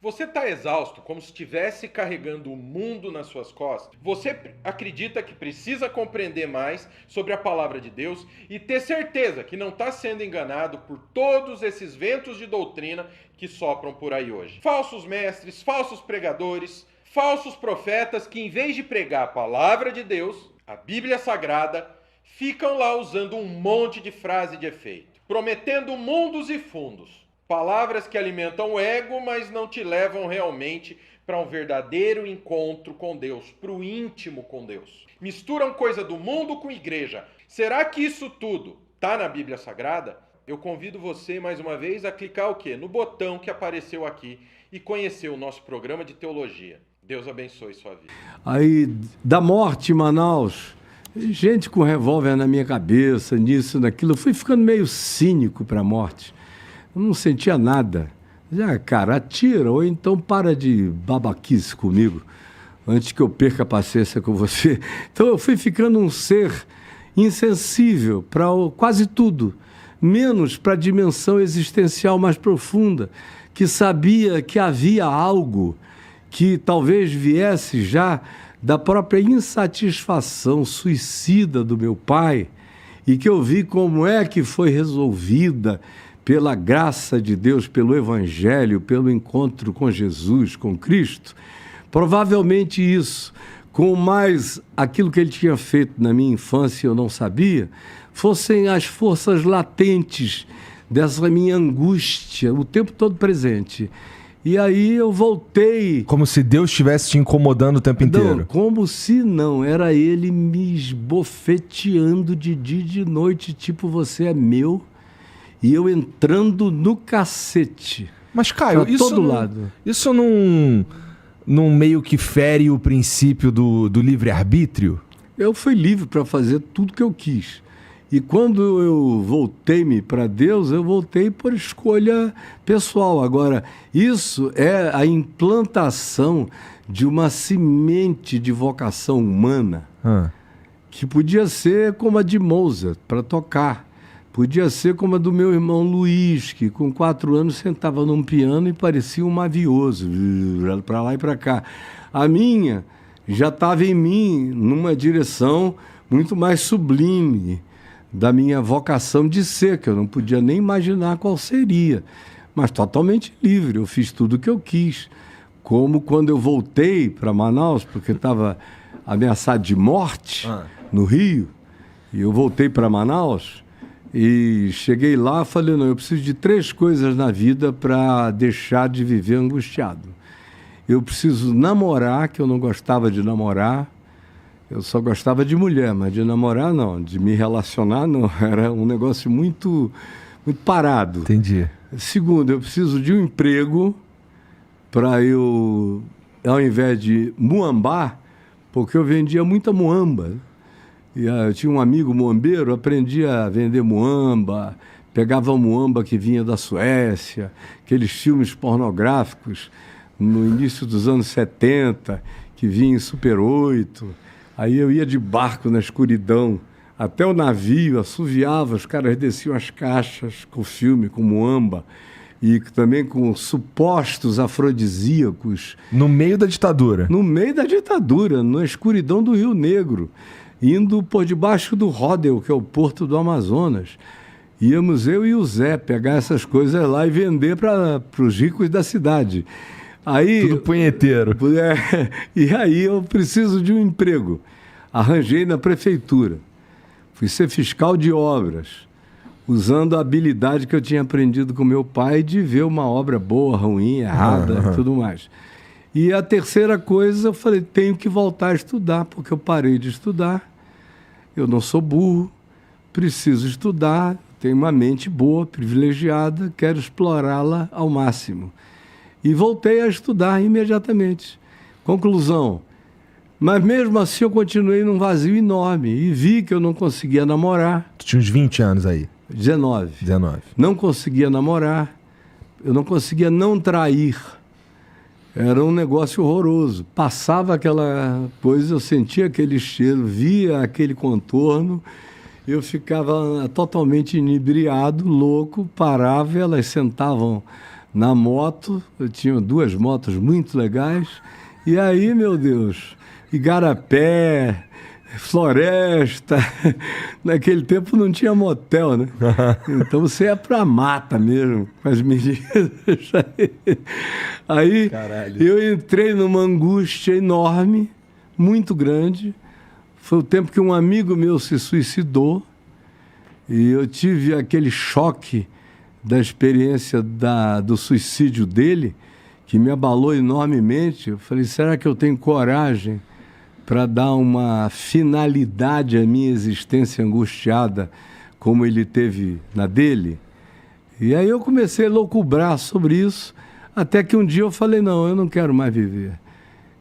Você está exausto, como se estivesse carregando o mundo nas suas costas? Você acredita que precisa compreender mais sobre a palavra de Deus e ter certeza que não está sendo enganado por todos esses ventos de doutrina que sopram por aí hoje? Falsos mestres, falsos pregadores, falsos profetas que, em vez de pregar a palavra de Deus, a Bíblia Sagrada, ficam lá usando um monte de frase de efeito, prometendo mundos e fundos. Palavras que alimentam o ego, mas não te levam realmente para um verdadeiro encontro com Deus, para o íntimo com Deus. Misturam coisa do mundo com igreja. Será que isso tudo está na Bíblia Sagrada? Eu convido você, mais uma vez, a clicar o quê? No botão que apareceu aqui e conhecer o nosso programa de teologia. Deus abençoe sua vida. Aí, da morte em Manaus, gente com revólver na minha cabeça, nisso, naquilo. Eu fui ficando meio cínico para a morte. Eu não sentia nada. Já, cara, atira, ou então para de babaquice comigo, antes que eu perca a paciência com você. Então eu fui ficando um ser insensível para quase tudo, menos para a dimensão existencial mais profunda, que sabia que havia algo que talvez viesse já da própria insatisfação suicida do meu pai, e que eu vi como é que foi resolvida pela graça de Deus, pelo Evangelho, pelo encontro com Jesus, com Cristo. Provavelmente isso, com mais aquilo que ele tinha feito na minha infância, eu não sabia, fossem as forças latentes dessa minha angústia, o tempo todo presente. E aí eu voltei... Como se Deus estivesse te incomodando o tempo inteiro. Não, como se não, era ele me esbofeteando de dia e de noite, tipo, você é meu... E eu entrando no cacete. Mas, Caio, isso não meio que fere o princípio do livre-arbítrio? Eu fui livre para fazer tudo que eu quis. E quando eu voltei-me para Deus, eu voltei por escolha pessoal. Agora, isso é a implantação de uma semente de vocação humana, que podia ser como a de Mozart, para tocar. Podia ser como a do meu irmão Luiz, que com 4 anos sentava num piano e parecia um mavioso, para lá e para cá. A minha já estava em mim numa direção muito mais sublime da minha vocação de ser, que eu não podia nem imaginar qual seria, mas totalmente livre. Eu fiz tudo o que eu quis. Como quando eu voltei para Manaus, porque estava ameaçado de morte no Rio, e eu voltei para Manaus... E cheguei lá e falei, não, eu preciso de 3 coisas na vida para deixar de viver angustiado. Eu preciso namorar, que eu não gostava de namorar. Eu só gostava de mulher, mas de namorar não, de me relacionar não. Era um negócio muito, muito parado. Entendi. Segundo, eu preciso de um emprego para eu, ao invés de muambar, porque eu vendia muita muamba. E eu tinha um amigo muambeiro, aprendi a vender muamba, pegava muamba que vinha da Suécia, aqueles filmes pornográficos no início dos anos 70, que vinha em Super 8. Aí eu ia de barco na escuridão, até o navio, assoviava, os caras desciam as caixas com filme, com muamba, e também com supostos afrodisíacos. No meio da ditadura? No meio da ditadura, na escuridão do Rio Negro. Indo por debaixo do Ródeu, que é o porto do Amazonas. Íamos eu e o Zé pegar essas coisas lá e vender para os ricos da cidade. Aí, tudo punheteiro. E aí eu preciso de um emprego. Arranjei na prefeitura. Fui ser fiscal de obras, usando a habilidade que eu tinha aprendido com meu pai de ver uma obra boa, ruim, errada e tudo mais. E a terceira coisa, eu falei, tenho que voltar a estudar, porque eu parei de estudar. Eu não sou burro, preciso estudar, tenho uma mente boa, privilegiada, quero explorá-la ao máximo. E voltei a estudar imediatamente. Conclusão, mas mesmo assim eu continuei num vazio enorme e vi que eu não conseguia namorar. Tu tinha uns 20 anos aí? 19. Não conseguia namorar, eu não conseguia não trair. Era um negócio horroroso. Passava aquela coisa, eu sentia aquele cheiro, via aquele contorno, eu ficava totalmente inebriado, louco, parava, elas sentavam na moto. Eu tinha 2 motos muito legais. E aí, meu Deus, igarapé, floresta. Naquele tempo não tinha motel, né? Então você ia pra mata mesmo, com as meninas. Aí eu entrei numa angústia enorme, muito grande. Foi o tempo que um amigo meu se suicidou. E eu tive aquele choque da experiência do suicídio dele, que me abalou enormemente. Eu falei, será que eu tenho coragem para dar uma finalidade à minha existência angustiada, como ele teve na dele? E aí eu comecei a loucubrar sobre isso, até que um dia eu falei, não, eu não quero mais viver.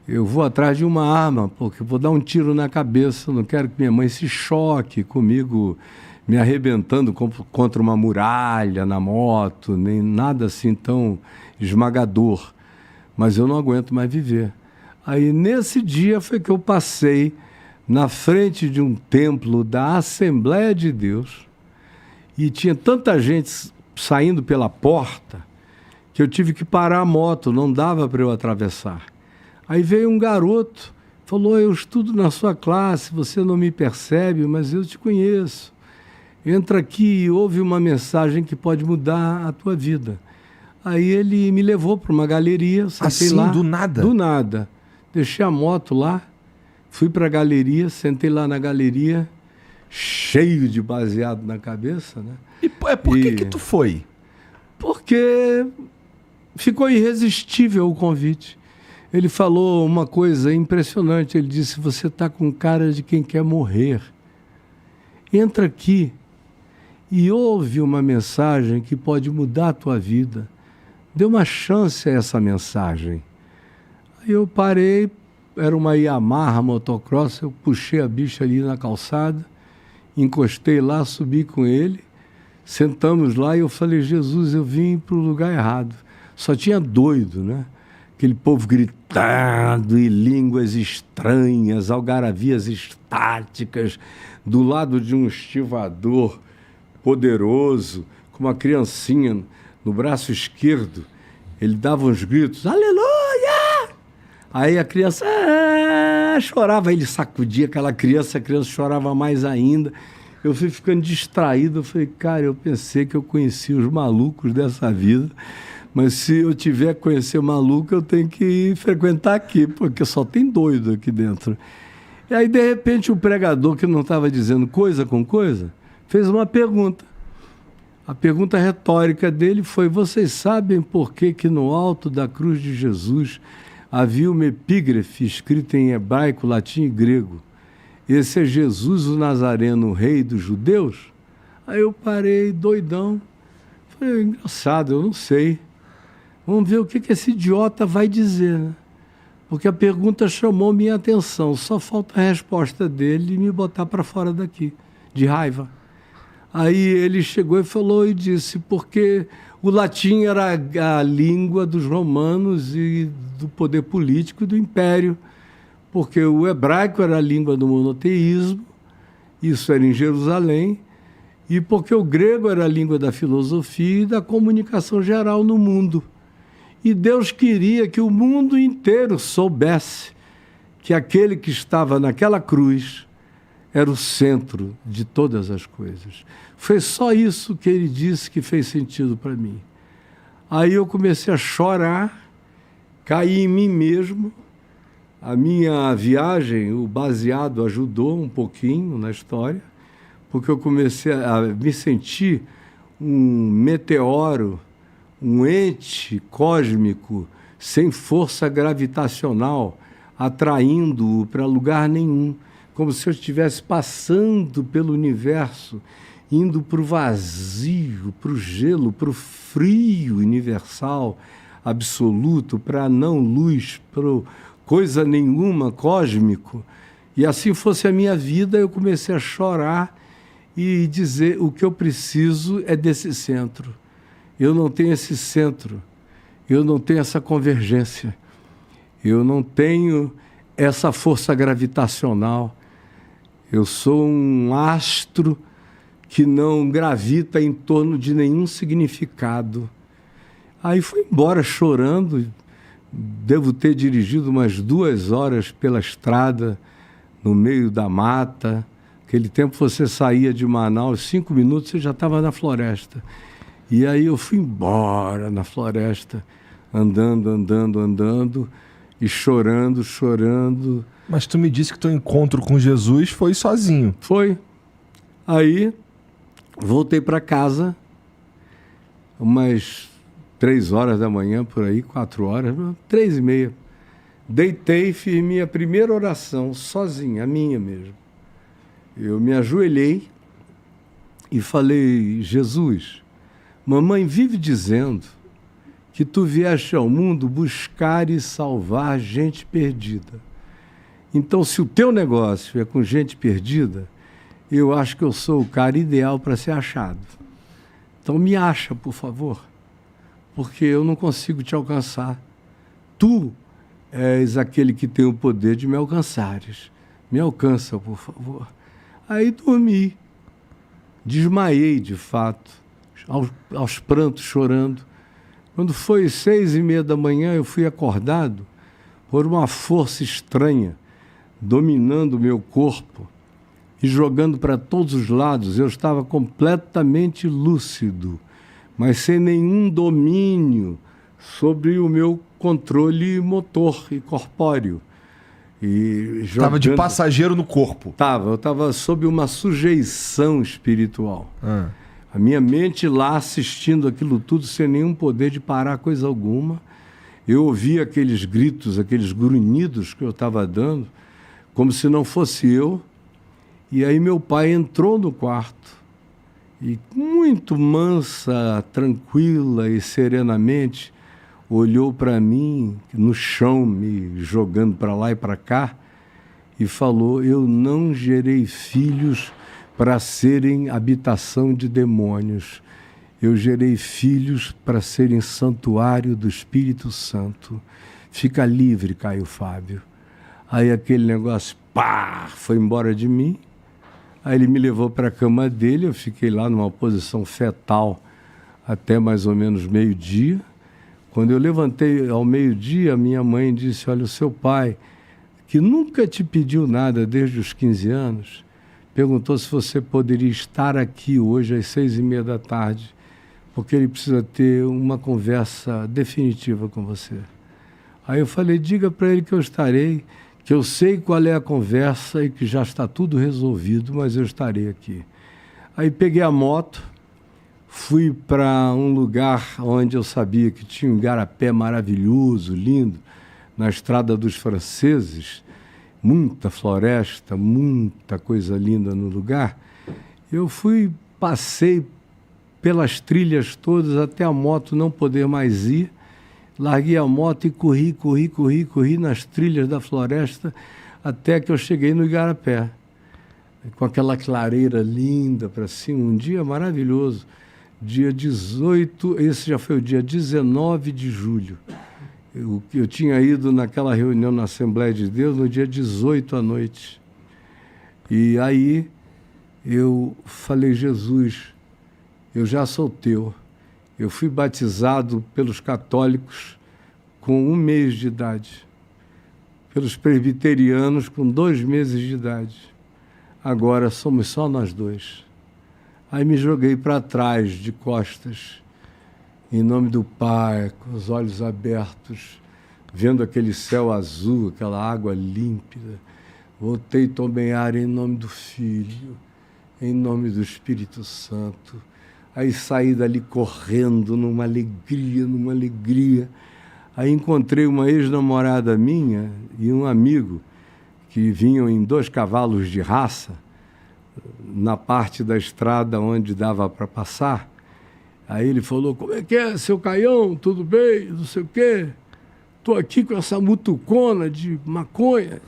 Eu vou atrás de uma arma, porque eu vou dar um tiro na cabeça, eu não quero que minha mãe se choque comigo, me arrebentando contra uma muralha na moto, nem nada assim tão esmagador. Mas eu não aguento mais viver. Aí, nesse dia, foi que eu passei na frente de um templo da Assembleia de Deus e tinha tanta gente saindo pela porta que eu tive que parar a moto, não dava para eu atravessar. Aí veio um garoto, falou, eu estudo na sua classe, você não me percebe, mas eu te conheço. Entra aqui e ouve uma mensagem que pode mudar a tua vida. Aí ele me levou para uma galeria, sentei lá. Do nada? Do nada. Deixei a moto lá, fui para a galeria, sentei lá na galeria, cheio de baseado na cabeça, né? E por que tu foi? Porque ficou irresistível o convite. Ele falou uma coisa impressionante, ele disse, você está com cara de quem quer morrer. Entra aqui e ouve uma mensagem que pode mudar a tua vida. Dê uma chance a essa mensagem. Aí eu parei, era uma Yamaha motocross, eu puxei a bicha ali na calçada, encostei lá, subi com ele, sentamos lá e eu falei, Jesus, eu vim para o lugar errado. Só tinha doido, né? Aquele povo gritando e línguas estranhas, algaravias estáticas, do lado de um estivador poderoso, com uma criancinha no braço esquerdo. Ele dava uns gritos, aleluia! Aí a criança chorava, ele sacudia aquela criança, a criança chorava mais ainda. Eu fui ficando distraído, eu falei, cara, eu pensei que eu conhecia os malucos dessa vida, mas se eu tiver que conhecer maluco, eu tenho que frequentar aqui, porque só tem doido aqui dentro. E aí, de repente, o pregador, que não estava dizendo coisa com coisa, fez uma pergunta. A pergunta retórica dele foi, vocês sabem por que no alto da cruz de Jesus havia uma epígrafe escrita em hebraico, latim e grego? Esse é Jesus o Nazareno, rei dos judeus? Aí eu parei, doidão. Falei, engraçado, eu não sei. Vamos ver o que esse idiota vai dizer, né? Porque a pergunta chamou minha atenção. Só falta a resposta dele e me botar para fora daqui, de raiva. Aí ele chegou e falou e disse, porque o latim era a língua dos romanos e do poder político e do império, porque o hebraico era a língua do monoteísmo, isso era em Jerusalém, e porque o grego era a língua da filosofia e da comunicação geral no mundo. E Deus queria que o mundo inteiro soubesse que aquele que estava naquela cruz era o centro de todas as coisas. Foi só isso que ele disse que fez sentido para mim. Aí eu comecei a chorar, caí em mim mesmo. A minha viagem, o baseado ajudou um pouquinho na história, porque eu comecei a me sentir um meteoro, um ente cósmico sem força gravitacional, atraindo-o para lugar nenhum, como se eu estivesse passando pelo universo, indo para o vazio, para o gelo, para o frio universal, absoluto, para a não-luz, para coisa nenhuma, cósmico. E assim fosse a minha vida, eu comecei a chorar e dizer, o que eu preciso é desse centro. Eu não tenho esse centro, eu não tenho essa convergência, eu não tenho essa força gravitacional. Eu sou um astro que não gravita em torno de nenhum significado. Aí fui embora chorando, devo ter dirigido umas 2 horas pela estrada, no meio da mata. Aquele tempo você saía de Manaus, 5 minutos você já estava na floresta. E aí eu fui embora na floresta, andando, e chorando. Mas tu me disse que teu encontro com Jesus foi sozinho. Foi. Aí voltei para casa, umas 3 horas da manhã, por aí, 4 horas, 3h30. Deitei e fiz minha primeira oração, sozinha, a minha mesmo. Eu me ajoelhei e falei: Jesus, mamãe vive dizendo que tu vieste ao mundo buscar e salvar gente perdida. Então, se o teu negócio é com gente perdida, eu acho que eu sou o cara ideal para ser achado. Então, me acha, por favor, porque eu não consigo te alcançar. Tu és aquele que tem o poder de me alcançares. Me alcança, por favor. Aí dormi. Desmaiei, de fato, aos prantos, chorando. Quando foi 6h30 da manhã, eu fui acordado por uma força estranha, dominando o meu corpo e jogando para todos os lados. Eu estava completamente lúcido, mas sem nenhum domínio sobre o meu controle motor e corpóreo. Estava de passageiro no corpo. Eu estava sob uma sujeição espiritual. A minha mente lá assistindo aquilo tudo sem nenhum poder de parar coisa alguma. Eu ouvia aqueles gritos, aqueles grunhidos que eu estava dando, como se não fosse eu. E aí meu pai entrou no quarto e, muito mansa, tranquila e serenamente, olhou para mim no chão, me jogando para lá e para cá, e falou: eu não gerei filhos para serem habitação de demônios. Eu gerei filhos para serem santuário do Espírito Santo. Fica livre, Caio Fábio. Aí aquele negócio, foi embora de mim. Aí ele me levou para a cama dele, eu fiquei lá numa posição fetal até mais ou menos meio-dia. Quando eu levantei ao meio-dia, minha mãe disse: olha, o seu pai, que nunca te pediu nada desde os 15 anos, perguntou se você poderia estar aqui hoje às 6h30 da tarde, porque ele precisa ter uma conversa definitiva com você. Aí eu falei: diga para ele que eu estarei, que eu sei qual é a conversa e que já está tudo resolvido, mas eu estarei aqui. Aí peguei a moto, fui para um lugar onde eu sabia que tinha um igarapé maravilhoso, lindo, na Estrada dos Franceses, muita floresta, muita coisa linda no lugar. Eu passei pelas trilhas todas até a moto não poder mais ir. Larguei a moto e corri nas trilhas da floresta até que eu cheguei no igarapé, com aquela clareira linda para cima, um dia maravilhoso. Dia 18, esse já foi o dia 19 de julho. Eu tinha ido naquela reunião na Assembleia de Deus no dia 18 à noite. E aí eu falei: Jesus, eu já sou teu. Eu fui batizado pelos católicos com 1 mês de idade, pelos presbiterianos com 2 meses de idade. Agora somos só nós dois. Aí me joguei para trás, de costas, em nome do Pai, com os olhos abertos, vendo aquele céu azul, aquela água límpida. Voltei e tomei ar em nome do Filho, em nome do Espírito Santo. Aí saí dali correndo, numa alegria. Aí encontrei uma ex-namorada minha e um amigo que vinham em 2 cavalos de raça, na parte da estrada onde dava para passar. Aí ele falou: como é que é, seu Caião? Tudo bem? Não sei o quê. Estou aqui com essa mutucona de maconha.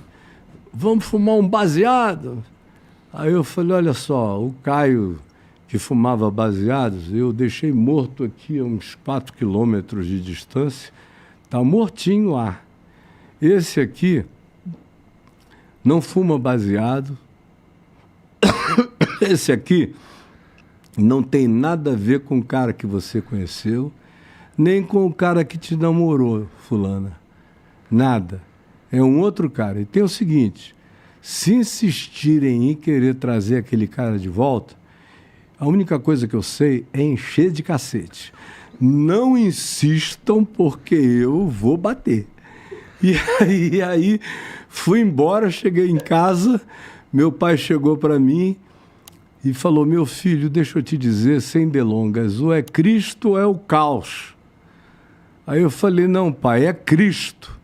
Vamos fumar um baseado? Aí eu falei: olha só, o Caio, que fumava baseados, eu deixei morto aqui a uns 4 quilômetros de distância. Está mortinho lá. Esse aqui não fuma baseado. Esse aqui não tem nada a ver com o cara que você conheceu, nem com o cara que te namorou, fulana. Nada. É um outro cara. E tem o seguinte, se insistirem em querer trazer aquele cara de volta, a única coisa que eu sei é encher de cacete. Não insistam porque eu vou bater. E aí fui embora, cheguei em casa, meu pai chegou para mim e falou, meu filho, deixa eu te dizer, sem delongas, ou é Cristo ou é o caos. Aí eu falei, não pai, é Cristo.